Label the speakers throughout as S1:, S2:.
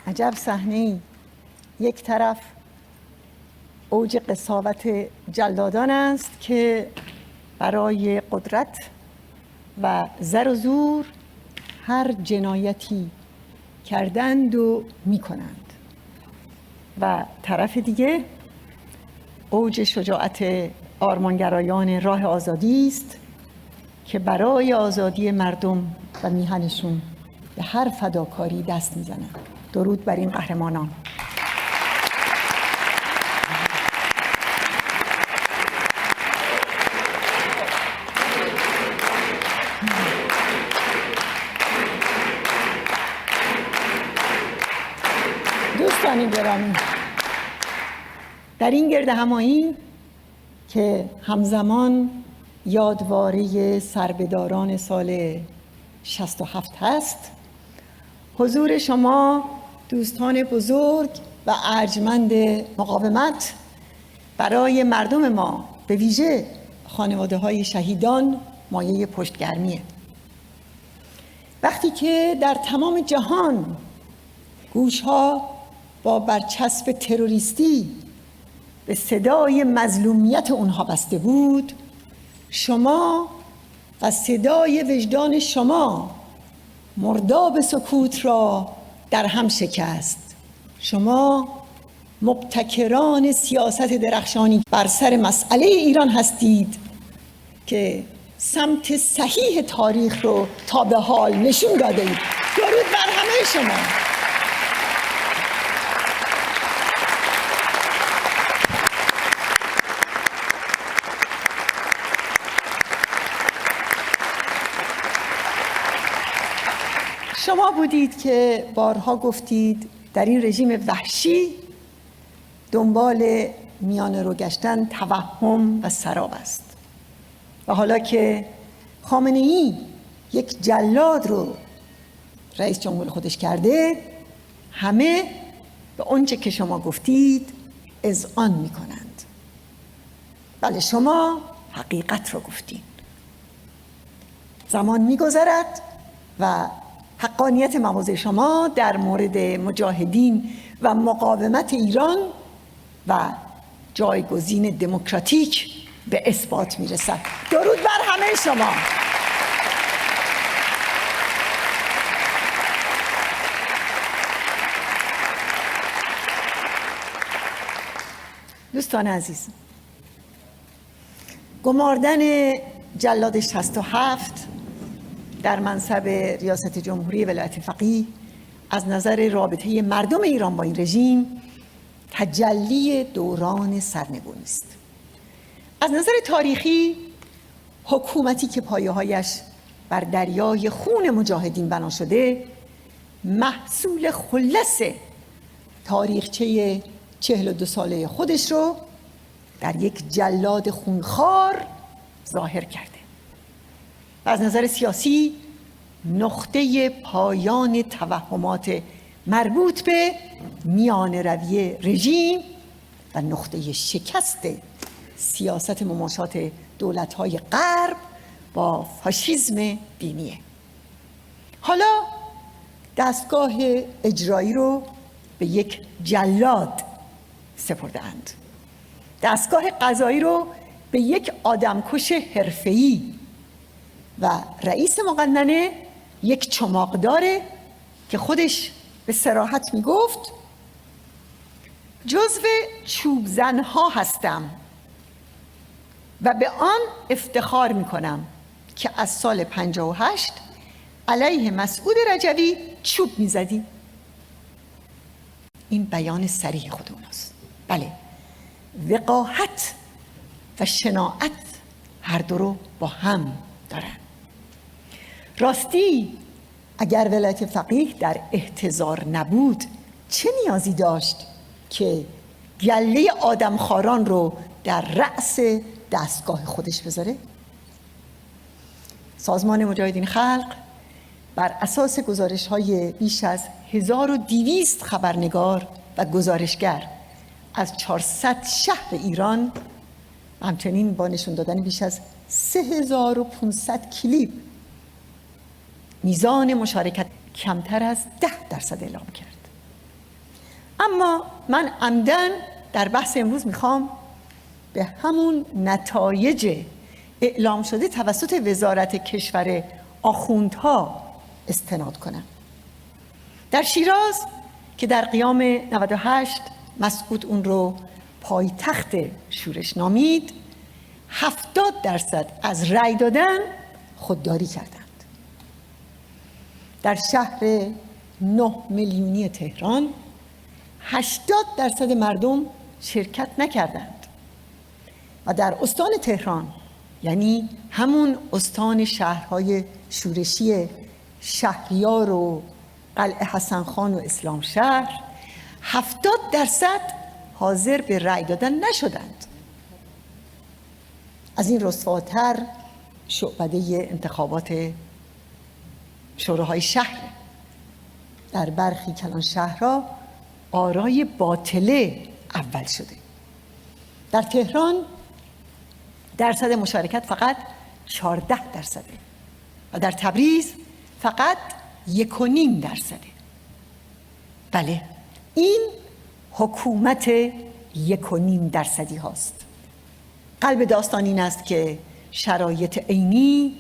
S1: عجب صحنه‌ای. یک طرف اوج قساوت جلادان است که برای قدرت و زر و زور هر جنایتی کردند و می‌کنند، و طرف دیگه اوج شجاعت آرمانگرایان راه آزادی است که برای آزادی مردم و میهنشون به هر فداکاری دست میزنند. درود بر این قهرمانان. دوستان گرامی، در این گردهمایی که همزمان یادواره سربهداران سال 67 هست، حضور شما دوستان بزرگ و ارجمند مقاومت برای مردم ما، به ویژه خانواده‌های شهیدان، مایه پشتگرمیه. وقتی که در تمام جهان گوشها با برچسب تروریستی به صدای مظلومیت اونها بسته بود، شما و صدای وجدان شما مرداب سکوت را در هم شکست. شما مبتکران سیاست درخشانی بر سر مسئله ایران هستید که سمت صحیح تاریخ رو تا به حال نشون داده اید. درود بر همه شما. شما بودید که بارها گفتید در این رژیم وحشی دنبال میانه رو گشتن توهم و سراب است. و حالا که خامنه ای یک جلاد رو رئیس جمهور خودش کرده، همه به اونچه که شما گفتید اذعان میکنند. بله، شما حقیقت رو گفتید. زمان میگذرد و حقانیت مواضع شما در مورد مجاهدین و مقاومت ایران و جایگزین دموکراتیک به اثبات میرسد. درود بر همه شما. دوستان عزیز، گماردن جلاد 67 در منصب ریاست جمهوری ولایت فقیه از نظر رابطه مردم ایران با این رژیم تجلی دوران سرنگونی است. از نظر تاریخی، حکومتی که پایه‌هایش بر دریای خون مجاهدین بنا شده، محصول خلص تاریخچه 42 ساله خودش رو در یک جلاد خونخوار ظاهر کرده. و از نظر سیاسی، نقطه پایان توهمات مربوط به میانه روی رژیم و نقطه شکست سیاست مماشات دولت‌های غرب با فاشیسم دینیه. حالا دستگاه اجرایی رو به یک جلاد سپرده‌اند. دستگاه قضایی رو به یک آدمکش حرفه‌ای و رئیس مقننه یک چماقداره که خودش به صراحت میگفت جزو چوبزنها هستم و به آن افتخار میکنم که از سال 58 علیه مسعود رجوی چوب میزدی. این بیان صریح خود اوناست. بله، وقاحت و شناعت هر دو رو با هم دارن. راستی اگر ولایت فقیه در احتضار نبود، چه نیازی داشت که گله آدمخواران رو در رأس دستگاه خودش بذاره؟ سازمان مجاهدین خلق بر اساس گزارش‌های بیش از 1200 خبرنگار و گزارشگر از 400 شهر ایران، همچنین با نشون دادن بیش از 3500 کلیپ، میزان مشارکت کمتر از 10% اعلام کرد. اما من عمدن در بحث امروز میخوام به همون نتایج اعلام شده توسط وزارت کشور آخوندها استناد کنم. در شیراز که در قیام 98 مسعود اون رو پایتخت شورش نامید، 70% از رأی دادن خودداری کردند. در شهر 9 میلیونی تهران 80% مردم شرکت نکردند و در استان تهران، یعنی همون استان شهرهای شورشی شهریار و قلعه حسن خان و اسلام شهر، 70% حاضر به رأی دادن نشدند. از این رسواتر شعبده انتخابات شوراهای شهر. در برخی کلان شهرها آرای باطله اول شده. در تهران درصد مشارکت فقط 14% و در تبریز فقط 1.5%. بله، این حکومت 1.5% هاست. قلب داستان این است که شرایط عینی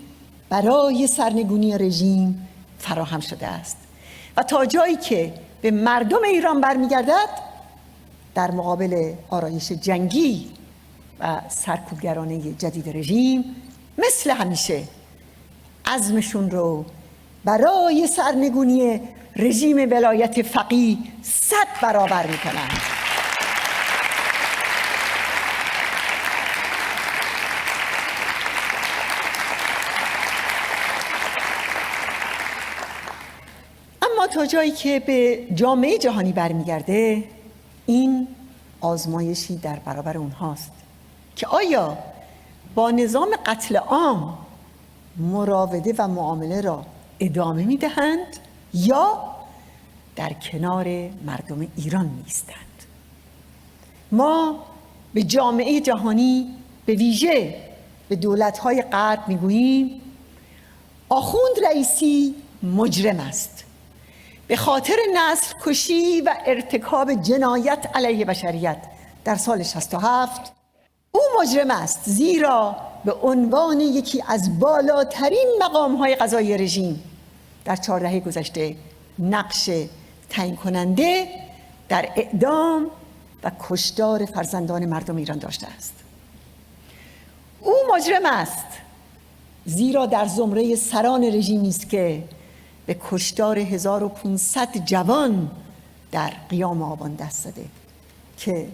S1: برای سرنگونی رژیم فراهم شده است و تا جایی که به مردم ایران برمیگردد، در مقابل آرایش جنگی و سرکوبگرانه جدید رژیم مثل همیشه عزمشون رو برای سرنگونی رژیم ولایت فقیه 100 برابر میکنند. اما تا جایی که به جامعه جهانی برمیگرده، این آزمایشی در برابر اونهاست که آیا با نظام قتل عام مراوده و معامله را ادامه میدهند یا در کنار مردم ایران میایستند. ما به جامعه جهانی، به ویژه به دولت‌های غرب میگوییم آخوند رئیسی مجرم است. به خاطر نسل کشی و ارتکاب جنایت علیه بشریت در سال 67 او مجرم است، زیرا به عنوان یکی از بالاترین مقام‌های قضایی رژیم در 4 دهه گذشته نقش تعیین کننده در اعدام و کشتار فرزندان مردم ایران داشته است. او مجرم است زیرا در زمره سران رژیمی است که به کشتار 1500 جوان در قیام آبان دست زده که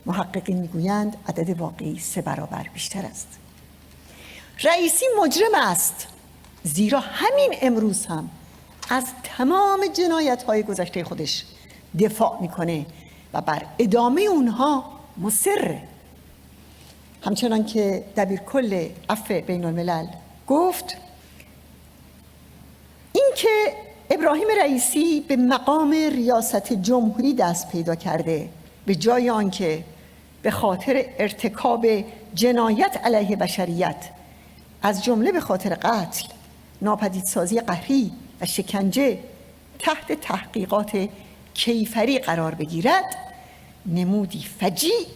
S1: محققین میگویند عدد واقعی 3 برابر بیشتر است. رئیسی مجرم است زیرا همین امروز هم از تمام جنایت‌های گذشته خودش دفاع میکنه و بر ادامه اونها مصره. همچنان که دبیرکل عفو بین الملل گفت، این که ابراهیم رئیسی به مقام ریاست جمهوری دست پیدا کرده به جای آنکه به خاطر ارتکاب جنایت علیه بشریت از جمله به خاطر قتل، ناپدیدسازی قهری و شکنجه تحت تحقیقات کیفری قرار بگیرد، نمودی فجیع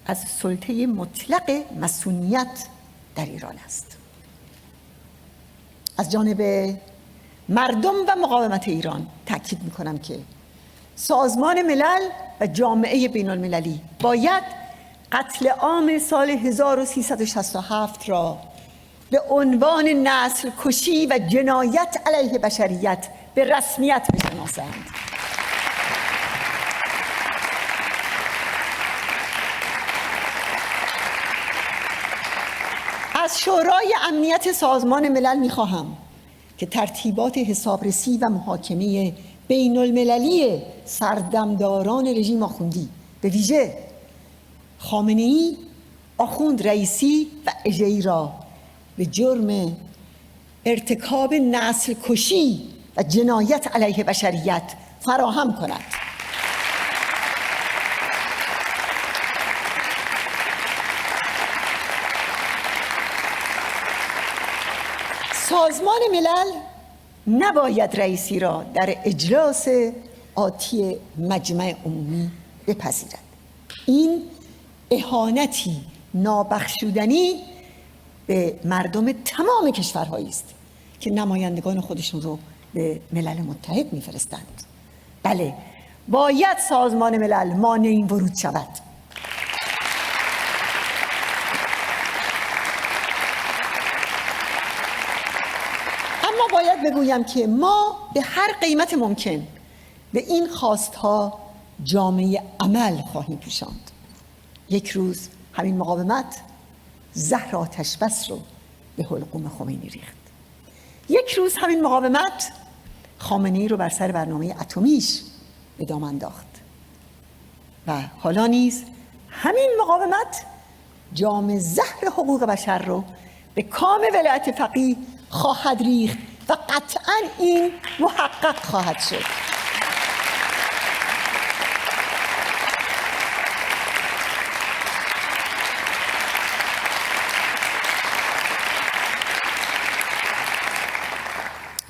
S1: از سلطه مطلق مصونیت در ایران است. از جانب مردم و مقاومت ایران تأکید می‌کنم که سازمان ملل و جامعه بین المللی باید قتل عام سال 1367 را به عنوان نسل کشی و جنایت علیه بشریت به رسمیت بشناسند. از شورای امنیت سازمان ملل می‌خواهم که ترتیبات حسابرسی و محاکمه بین المللی سردمداران رژیم آخوندی، به ویژه خامنه‌ای، آخوند رئیسی و اژه‌ای را به جرم ارتکاب نسل کشی و جنایت علیه بشریت فراهم کند. سازمان ملل نباید رئیسی را در اجلاس آتی مجمع عمومی بپذیرد. این اهانتی نابخشودنی به مردم تمام کشورهایی است که نمایندگان خودشون رو به ملل متحد میفرستند. بله، باید سازمان ملل مانع این ورود شود. اما باید بگویم که ما به هر قیمت ممکن به این خواستها جامعه عمل خواهیم پوشاند. یک روز همین مقاومت زهر آتش بس رو به حلقوم خمینی ریخت. یک روز همین مقاومت خامنه‌ای رو بر سر برنامه اتمیش به دام انداخت و حالا نیز همین مقاومت جام زهر حقوق بشر رو به کام ولایت فقیه خواهد ریخت و قطعاً این محقق خواهد شد.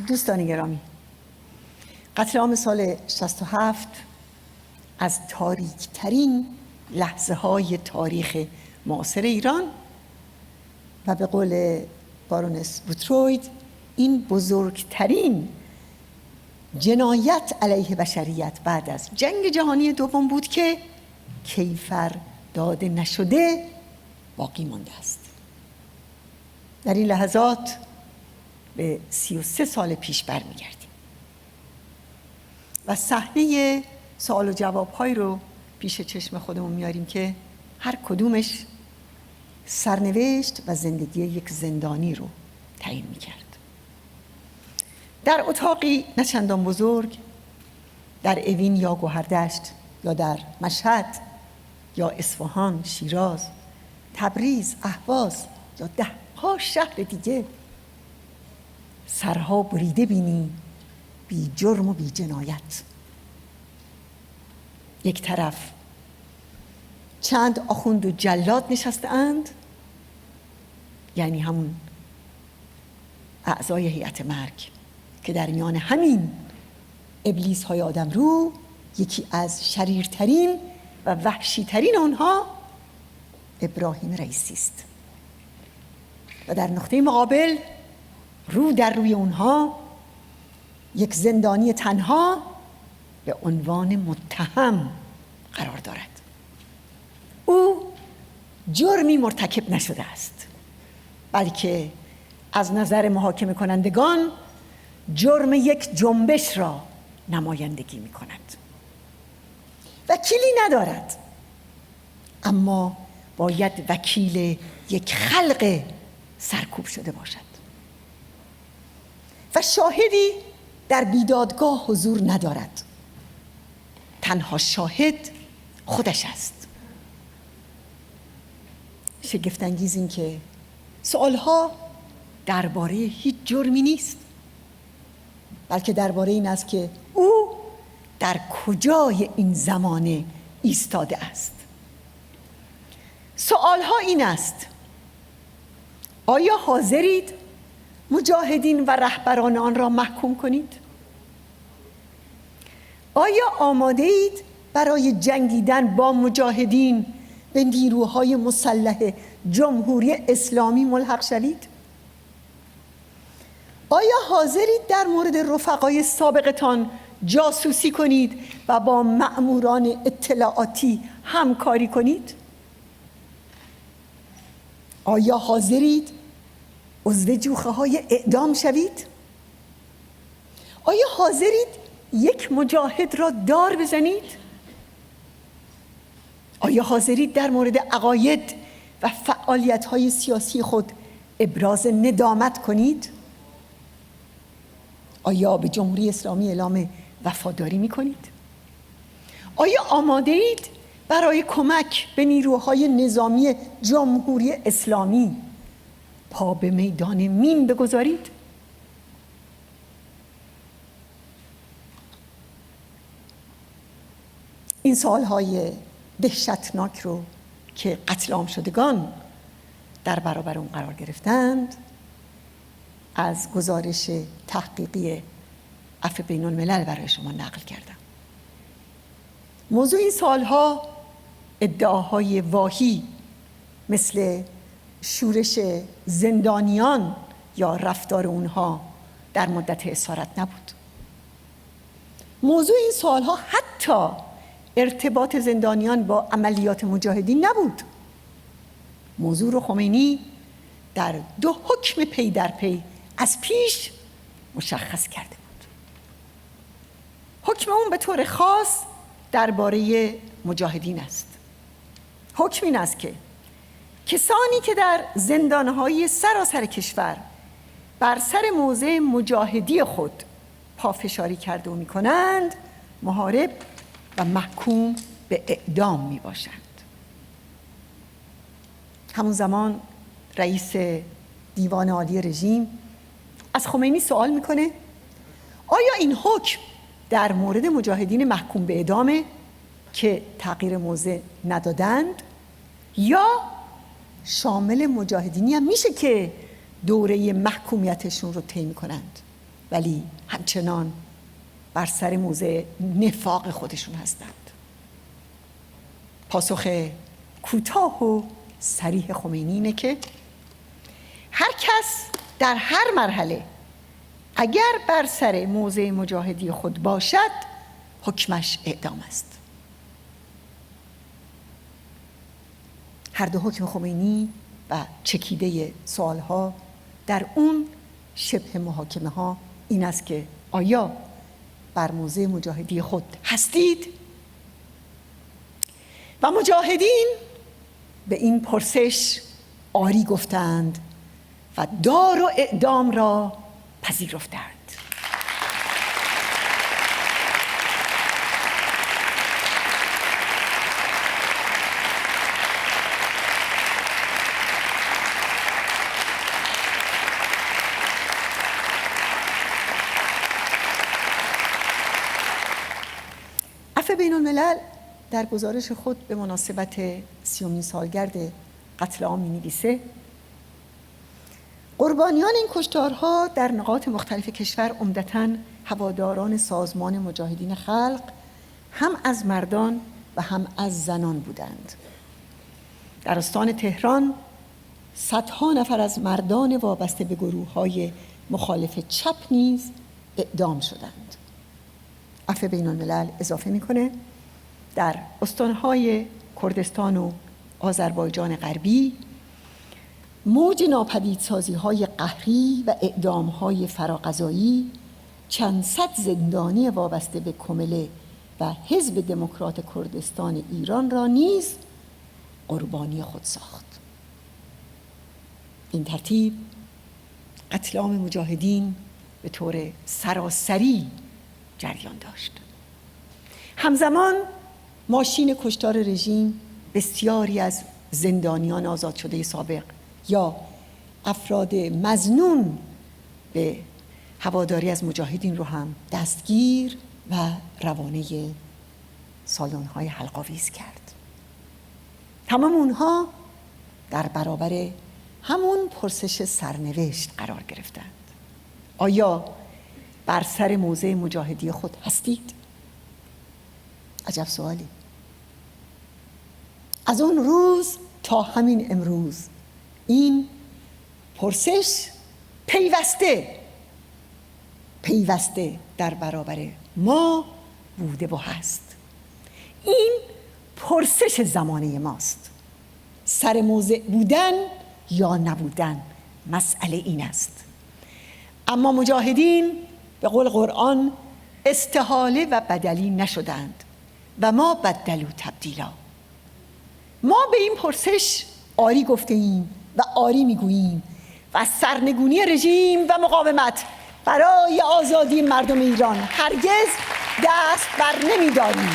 S1: دوستان گرامی، قتل عام سال 67 از تاریک‌ترین لحظه‌های تاریخ معاصر ایران و به قول بارونس بوتروید این بزرگترین جنایت علیه بشریت بعد از جنگ جهانی دوم بود که کیفر داده نشده باقی مانده است. در این لحظات به 33 سال پیش برمیگردیم و صحنه سوال و جواب‌هایی رو پیش چشم خودمون میاریم که هر کدومش سرنوشت و زندگی یک زندانی رو تعیین میکرد. در اتاقی نه چندان بزرگ در اوین یا گوهردشت یا در مشهد یا اصفهان، شیراز، تبریز، اهواز یا 10 شهر دیگه سرها بریده بینی بی جرم و بی جنایت. یک طرف چند آخوند و جلاد نشسته اند، یعنی همون اعضای هیئت مرگ، که در میان همین ابلیس های آدم رو یکی از شریرترین و وحشیترین آنها ابراهیم رئیسی است و در نقطه مقابل رو در روی اونها یک زندانی تنها به عنوان متهم قرار دارد. او جرمی مرتکب نشده است، بلکه از نظر محاکمه کنندگان جرم یک جنبش را نمایندگی می کند. وکیلی ندارد، اما باید وکیل یک خلق سرکوب شده باشد و شاهدی در بیدادگاه حضور ندارد. تنها شاهد خودش است. شگفت انگیز این که سؤالها درباره هیچ جرمی نیست، بلکه درباره این است که او در کجای این زمانه ایستاده است. سؤالها این است: آیا حاضرید مجاهدین و رهبران آن را محکوم کنید؟ آیا آماده اید برای جنگیدن با مجاهدین به نیروهای مسلح جمهوری اسلامی ملحق شوید؟ آیا حاضرید در مورد رفقای سابقتان جاسوسی کنید و با مأموران اطلاعاتی همکاری کنید؟ آیا حاضرید عضو جوخه های اعدام شوید؟ آیا حاضرید یک مجاهد را دار بزنید؟ آیا حاضرید در مورد عقاید و فعالیت‌های سیاسی خود ابراز ندامت کنید؟ آیا به جمهوری اسلامی اعلام وفاداری می‌کنید؟ آیا آماده اید برای کمک به نیروهای نظامی جمهوری اسلامی پا به میدان مین بگذارید؟ این سوال‌های دهشتناک رو که قتل عام شدگان در برابر اون قرار گرفتند از گزارش تحقیقی عفو بین الملل برای شما نقل کردم. موضوع این سالها ادعاهای واهی مثل شورش زندانیان یا رفتار اونها در مدت اسارت نبود. موضوع این سالها حتی ارتباط زندانیان با عملیات مجاهدین نبود. موضوع رو خمینی در 2 حکم پی در پی از پیش مشخص کرده بود. حکم اون به طور خاص درباره مجاهدین است. حکم این است که کسانی که در زندانهای سراسر کشور بر سر موضع مجاهدی خود پافشاری کرده و می‌کنند، محارب و محکوم به اعدام می باشند. همون زمان رئیس دیوان عالی رژیم از خمینی سوال میکنه آیا این حکم در مورد مجاهدین محکوم به اعدامه که تغییر موضع ندادند یا شامل مجاهدینی هم میشه که دوره محکومیتشون رو طی میکنند ولی همچنان بر سر موضع نفاق خودشون هستند؟ پاسخ کوتاه و صریح خمینی اینه که هر کس در هر مرحله اگر بر سر موضع مجاهدی خود باشد حکمش اعدام است. هر دو حکم خمینی و چکیده سوالها در اون شبه محاکمه ها این است که آیا بر موضع مجاهدی خود هستید؟ و مجاهدین به این پرسش آری گفتند و دار و اعدام را پذیرفتند. بین الملل در گزارش خود به مناسبت 30مین سالگرد قتل عام می‌نویسه قربانیان این کشتارها در نقاط مختلف کشور عمدتاً هواداران سازمان مجاهدین خلق هم از مردان و هم از زنان بودند. در استان تهران صدها نفر از مردان وابسته به گروه‌های مخالف چپ نیز اعدام شدند. عفو بین الملل اضافه میکنه در استانهای کردستان و آذربایجان غربی موج ناپدیدسازی‌های قهری و اعدام‌های فراغذایی چند صد زندانی وابسته به کمله و حزب دموکرات کردستان ایران را نیز قربانی خود ساخت. این ترتیب قتل عام مجاهدین به طور سراسری جریان داشت. همزمان ماشین کشتار رژیم بسیاری از زندانیان آزاد شده سابق یا افراد مظنون به هواداری از مجاهدین رو هم دستگیر و روانه سالن‌های حلق‌آویز کرد. تمام اونها در برابر همون پرسش سرنوشت قرار گرفتند. آیا بر سر موضع مجاهدی خود هستید؟ عجب سوالی. از اون روز تا همین امروز این پرسش پیوسته در برابر ما بوده و هست. این پرسش زمانه ماست. سر موضع بودن یا نبودن مسئله این است. اما مجاهدین به قول قرآن استحاله و بدلی نشدند و ما بدلو تبدیلا. ما به این پرسش آری گفته ایم و آری میگوییم و از سرنگونی رژیم و مقاومت برای آزادی مردم ایران هرگز دست بر نمی‌داریم.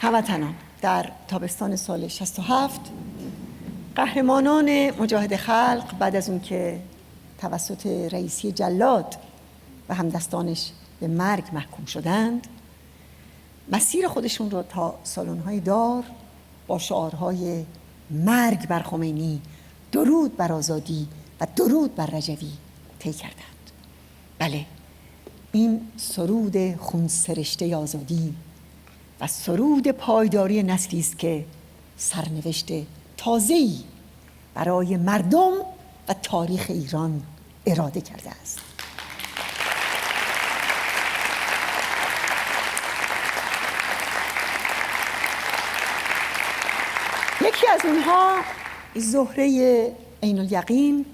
S1: هموطنان، در تابستان سال 67 قهرمانان مجاهد خلق بعد از اون که توسط رئیسی جلاد و همدستانش به مرگ محکوم شدند، مسیر خودشون رو تا سالن‌های دار با شعارهای مرگ بر خمینی، درود بر آزادی و درود بر رجوی طی کردند. بله، این سرود خونسرشته آزادی و سرود پایداری نسلی است که سرنوشت تازه‌ای برای مردم و تاریخ ایران اراده کرده است. یکی از اونها زهره عین الیقین،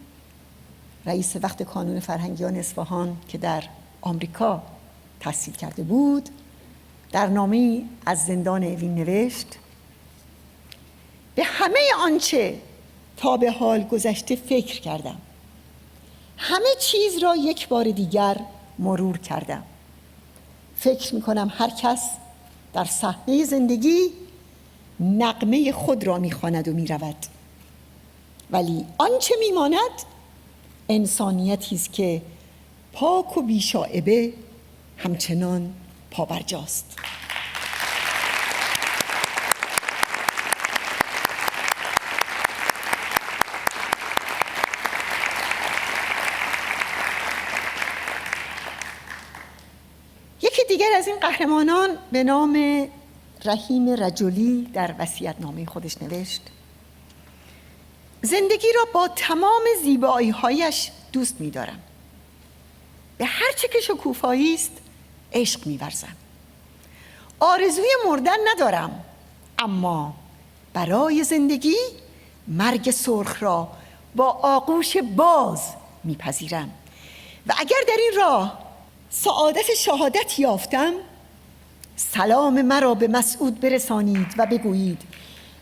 S1: رئیس وقت کانون فرهنگیان اصفهان که در آمریکا تحصیل کرده بود، در نامه‌ای از زندان اوین نوشت: به همه آنچه تا به حال گذشته فکر کردم، همه چیز را یک بار دیگر مرور کردم. فکر می‌کنم هر کس در صحنه زندگی نغمه خود را می‌خواند و می‌رود، ولی آنچه می‌ماند انسانیتی است که پاک و بی‌شائبه همچنان پابرجاست. یکی دیگر از این قهرمانان به نام رحیم رجلی در وصیت‌نامه خودش نوشت: زندگی را با تمام زیبایی‌هایش دوست می‌دارم. به هر چه که شکوفایی است عشق می‌ورزم. آرزوی مردن ندارم، اما برای زندگی مرگ سرخ را با آغوش باز می‌پذیرم و اگر در این راه سعادت شهادت یافتم، سلام مرا به مسعود برسانید و بگویید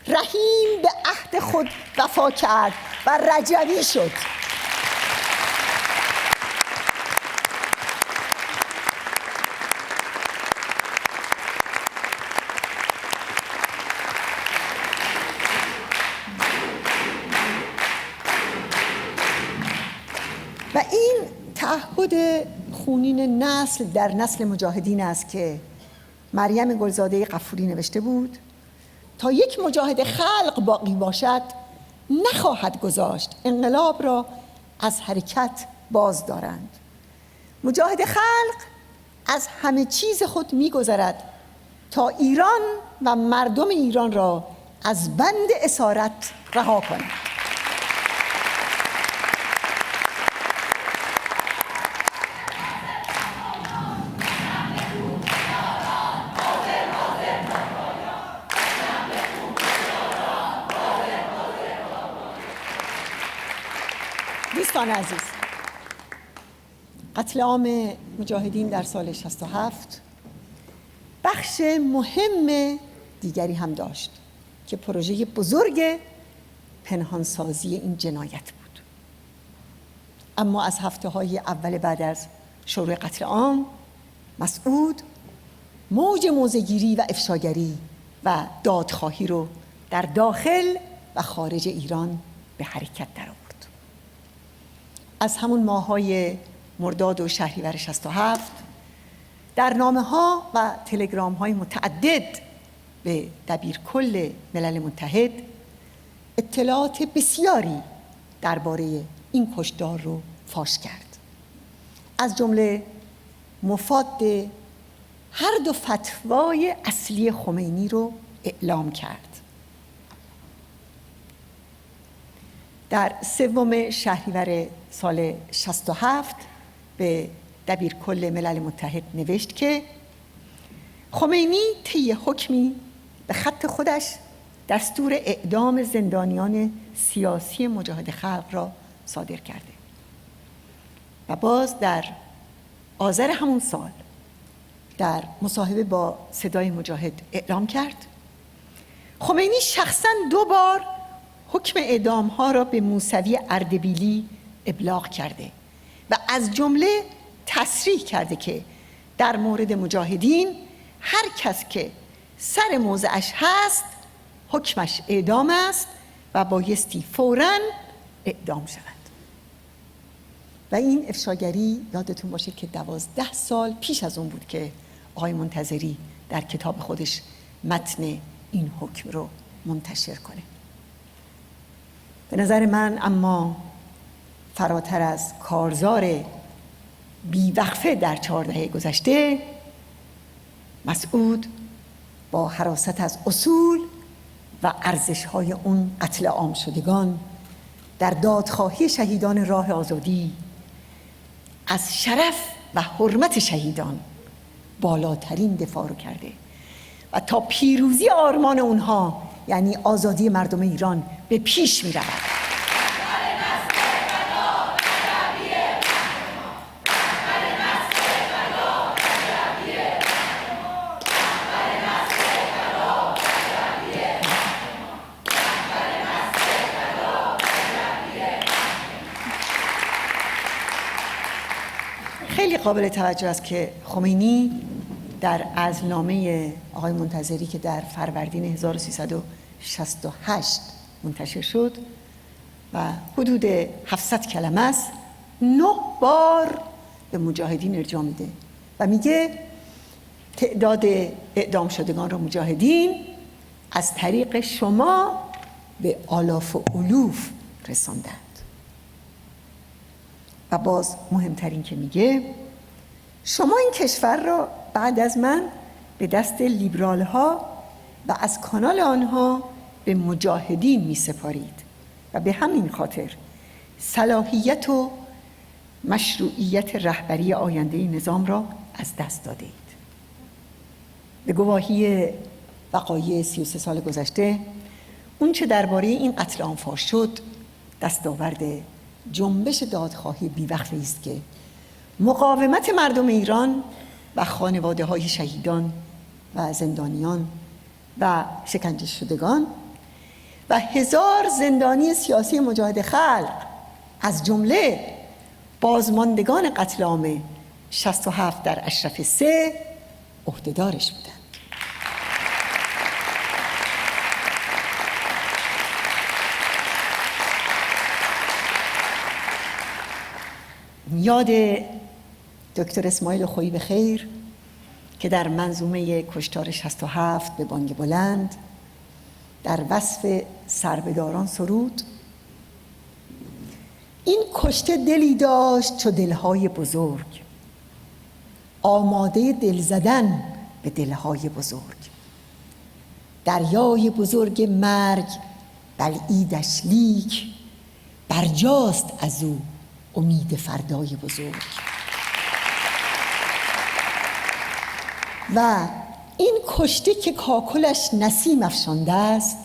S1: رحیم به عهد خود وفا کرد و رجوی شد. این تعهد خونین نسل در نسل مجاهدین است که مریم گلزاده غفوری نوشته بود: تا یک مجاهد خلق باقی باشد نخواهد گذاشت انقلاب را از حرکت باز دارند. مجاهد خلق از همه چیز خود می‌گذرد تا ایران و مردم ایران را از بند اسارت رها کند. دوستان عزیز، قتل عام مجاهدین در سال 67 بخش مهم دیگری هم داشت که پروژه بزرگ پنهانسازی این جنایت بود. اما از هفته‌های اول بعد از شروع قتل عام، مسعود موج موضع‌گیری و افشاگری و دادخواهی رو در داخل و خارج ایران به حرکت درآورد. از همون ماه‌های مرداد و شهریور 67 در نامه‌ها و تلگرام‌های متعدد به دبیرکل ملل متحد اطلاعات بسیاری درباره این کشتار رو فاش کرد. از جمله مفاد هر دو فتوای اصلی خمینی رو اعلام کرد. در 3 شهریور سال 67 به دبیرکل ملل متحد نوشت که خمینی طی حکمی به خط خودش دستور اعدام زندانیان سیاسی مجاهد خلق را صادر کرده و باز در آذر همون سال در مصاحبه با صدای مجاهد اعلام کرد خمینی شخصاً 2 بار حکم اعدام ها را به موسوی اردبیلی ابلاغ کرده و از جمله تصریح کرده که در مورد مجاهدین هر کس که سر موضعش هست حکمش اعدام است و بایستی فوراً اعدام شود. و این افشاگری یادتون باشه که 12 سال پیش از اون بود که آقای منتظری در کتاب خودش متن این حکم رو منتشر کنه. به نظر من اما فراتر از کارزار بیوقفه در 4 دهه گذشته، مسعود با حراست از اصول و ارزش‌های اون قتل عام شدگان در دادخواهی شهیدان راه آزادی از شرف و حرمت شهیدان بالاترین دفاع رو کرده و تا پیروزی آرمان اونها یعنی آزادی مردم ایران به پیش می رود. خیلی قابل توجه است که خمینی در عزلنامه آقای منتظری که در فروردین 1368 منتشر شد و حدود 700 کلمه است 9 بار به مجاهدین ارجاع میده و میگه تعداد اعدام شدگان را مجاهدین از طریق شما به آلاف و الوف رساندند. و باز مهمترین که میگه شما این کشور را بعد از من به دست لیبرال ها و از کانال آنها به مجاهدین می سپارید و به همین خاطر صلاحیت و مشروعیت رهبری آینده نظام را از دست داده اید. به گواهی وقایع 33 سال گذشته اون چه درباره این قتل عام فاش شد دستاورد جنبش دادخواهی بیوقفه است که مقاومت مردم ایران و خانواده های شهیدان و زندانیان و شکنجه شدگان و 1000 زندانی سیاسی مجاهد خلق از جمله بازماندگان قتل عام 67 در اشرف 3 عهدهدارش بودند. یاد دکتر اسماعیل خویی به خیر که در منظومه کشتار 67 به بانگ بلند در وصف سربداران سرود: این کشته دلی داشت چو دلهای بزرگ، آماده دل زدن به دلهای بزرگ. دریای بزرگ مرگ بلعیدش لیک، برجاست از او امید فردای بزرگ. و این کشته که کاکلش نسیم افشانده است،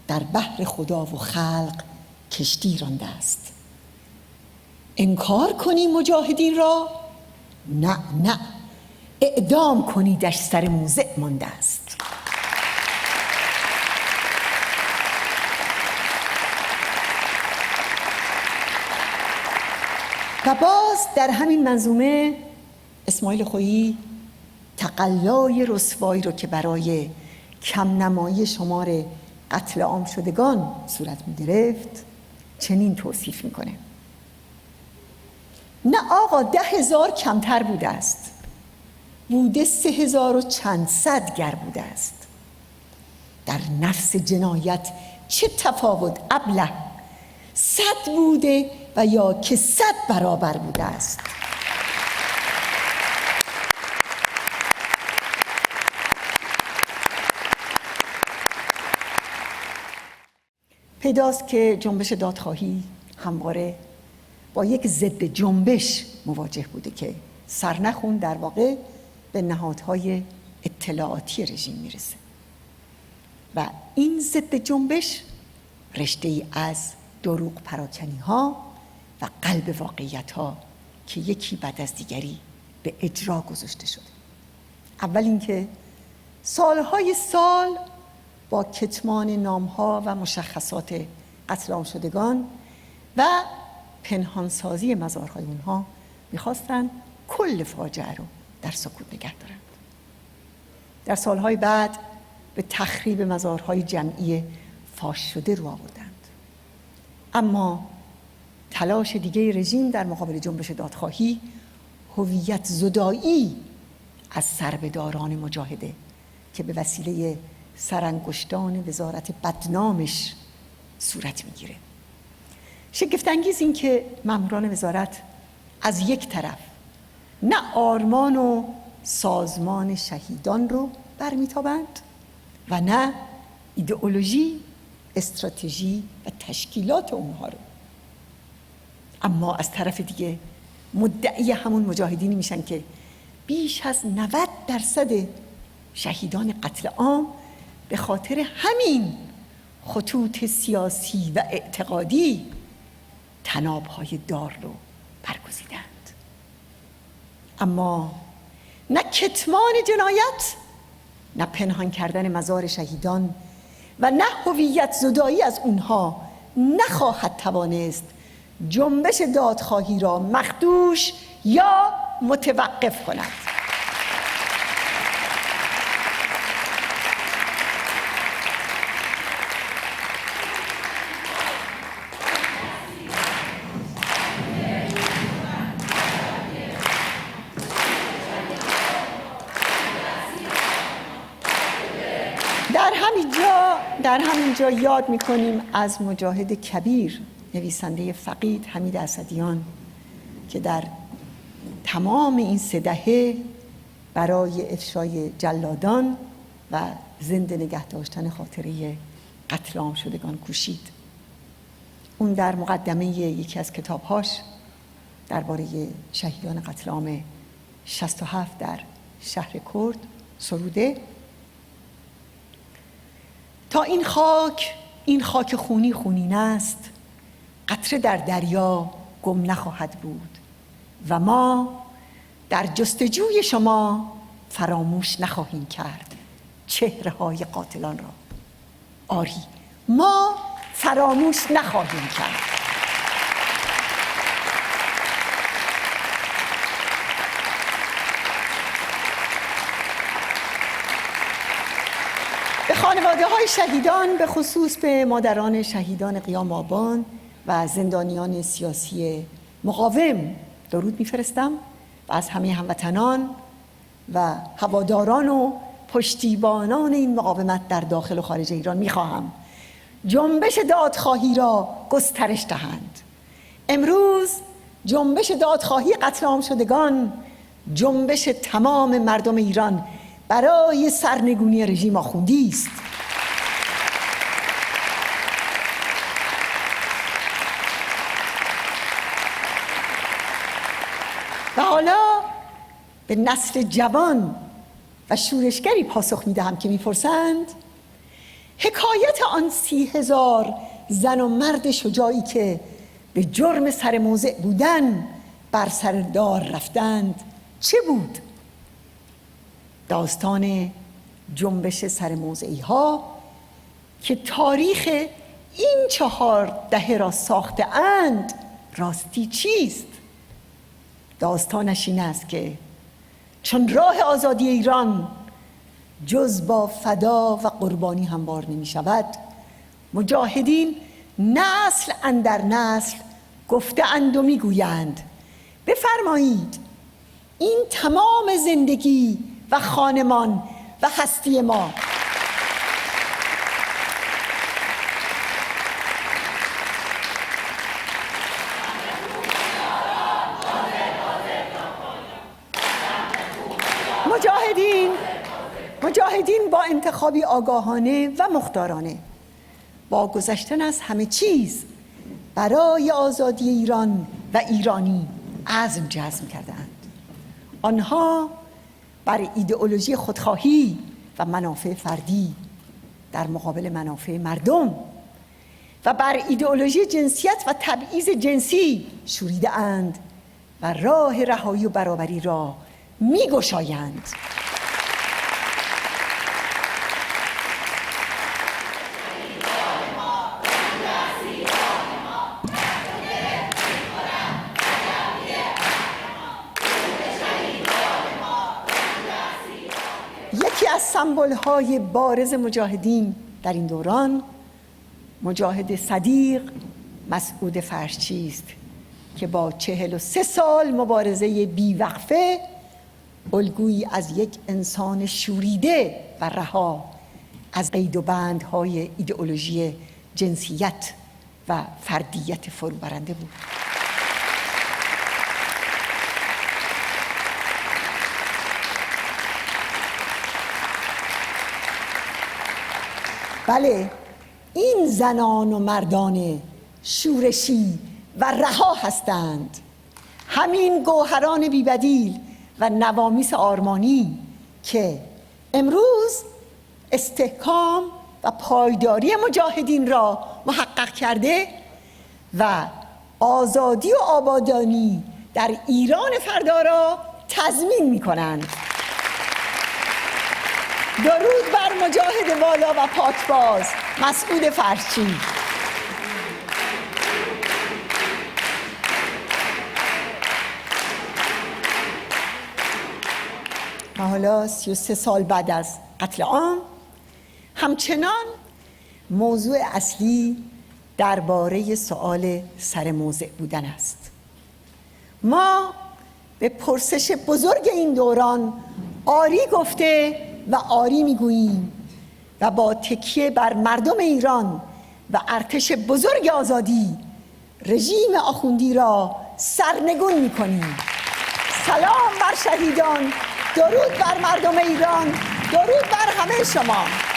S1: در بحر خدا و خلق کشتی رانده است. انکار کنی مجاهدین را؟ نه نه، اعدام کنیدش سر موضع مانده است. و باز در همین منظومه اسماعیل خویی تقلای رسوایی رو که برای کم نمایی شمار قتل عام شدگان صورت می گرفت چنین توصیف میکنه: نه آقا 10,000 کمتر بوده است، بوده 3,000 و چند صد گر بوده است. در نفس جنایت چه تفاوت ابله، 100 بوده و یا که 100 برابر بوده است. پیداست که جنبش دادخواهی همواره با یک ضد جنبش مواجه بوده که سرنخون در واقع به نهادهای اطلاعاتی رژیم میرسه و این ضد جنبش رشته‌ای از دروغ پراکنی ها و قلب واقعیت ها که یکی بعد از دیگری به اجرا گذاشته شده. اول اینکه سالهای سال با کتمان نامها و مشخصات قتل عام شدگان و پنهانسازی مزارهای اونها میخواستن کل فاجعه رو در سکوت نگه دارند. در سالهای بعد به تخریب مزارهای جمعی فاش شده رو آوردند. اما تلاش دیگه رژیم در مقابل جنبش دادخواهی هویت زدایی از سربداران مجاهده که به وسیله سرانگشتان وزارت بدنامش صورت میگیره. شگفت‌انگیز این که ماموران وزارت از یک طرف نه آرمان و سازمان شهیدان رو برمیتابند و نه ایدئولوژی، استراتژی و تشکیلات اونها رو، اما از طرف دیگه مدعی همون مجاهدینی میشن که بیش از 90% شهیدان قتل عام به خاطر همین خطوط سیاسی و اعتقادی طناب‌های دار رو برگزیدند. اما نه کتمان جنایت، نه پنهان کردن مزار شهیدان و نه هویت زدایی از اونها نخواهد توانست جنبش دادخواهی را مخدوش یا متوقف کند. در همین جا یاد میکنیم از مجاهد کبیر نویسنده فقید حمید اسدیان که در تمام این 3 دهه برای افشای جلادان و زنده نگه داشتن خاطره قتل عام شدگان کوشید. اون در مقدمه یکی از کتابهاش درباره شهیدان قتل عام 67 در شهر کرد سروده: تا این خاک خونی خونین است، قطره در دریا گم نخواهد بود و ما در جستجوی شما فراموش نخواهیم کرد چهره‌های قاتلان را. آری، ما فراموش نخواهیم کرد. به خانواده‌های شهیدان، به خصوص به مادران شهیدان قیام آبان و زندانیان سیاسی مقاوم درود میفرستم و از همه هموطنان و هواداران و پشتیبانان این مقاومت در داخل و خارج ایران میخواهم جنبش دادخواهی را گسترش دهند. امروز جنبش دادخواهی قتل عام شدگان جنبش تمام مردم ایران برای سرنگونی رژیم آخوندی است. و حالا به نسل جوان و شورشگری پاسخ میدهم که میپرسند حکایت آن 30,000 زن و مرد شجاعی که به جرم سر موضع بودن بر سر دار رفتند چه بود؟ داستان جنبش سر موضعی ها که تاریخ این 4 دهه را ساخته اند راستی چیست؟ داستانش این است که چون راه آزادی ایران جز با فدا و قربانی هموار نمی شود، مجاهدین نسل اندر نسل گفته اند و می گویند بفرمایید این تمام زندگی و خانمان و هستی ما مجاهدین با انتخابی آگاهانه و مختارانه با گذشتن از همه چیز برای آزادی ایران و ایرانی عزم جزم کردند. آنها بر ایدئولوژی خودخواهی و منافع فردی در مقابل منافع مردم و بر ایدئولوژی جنسیت و تبعیض جنسی شوریده اند و راه رهایی و برابری را می‌گشایند. یکی از سمبول‌های بارز مجاهدین در این دوران مجاهد صدیق مسعود فرشچی است که با 43 سال مبارزه بیوقفه الگویی از یک انسان شوریده و رها از قید و بندهای ایدئولوژی جنسیت و فردیت فروبرنده بود. بله، این زنان و مردان شورشی و رها هستند، همین گوهران بی‌بدیل و نوامیس آرمانی که امروز استحکام و پایداری مجاهدین را محقق کرده و آزادی و آبادانی در ایران فردا را تضمین می کنند. درود بر مجاهد والا و پاکباز مسعود فرشچی. و حالا 33 سال بعد از قتل عام همچنان موضوع اصلی درباره سؤال سر موضع بودن است. ما به پرسش بزرگ این دوران آری گفته و آری میگوییم و با تکیه بر مردم ایران و ارتش بزرگ آزادی رژیم آخوندی را سرنگون میکنیم. سلام بر شهیدان، درود بر مردم ایران، درود بر همه شما.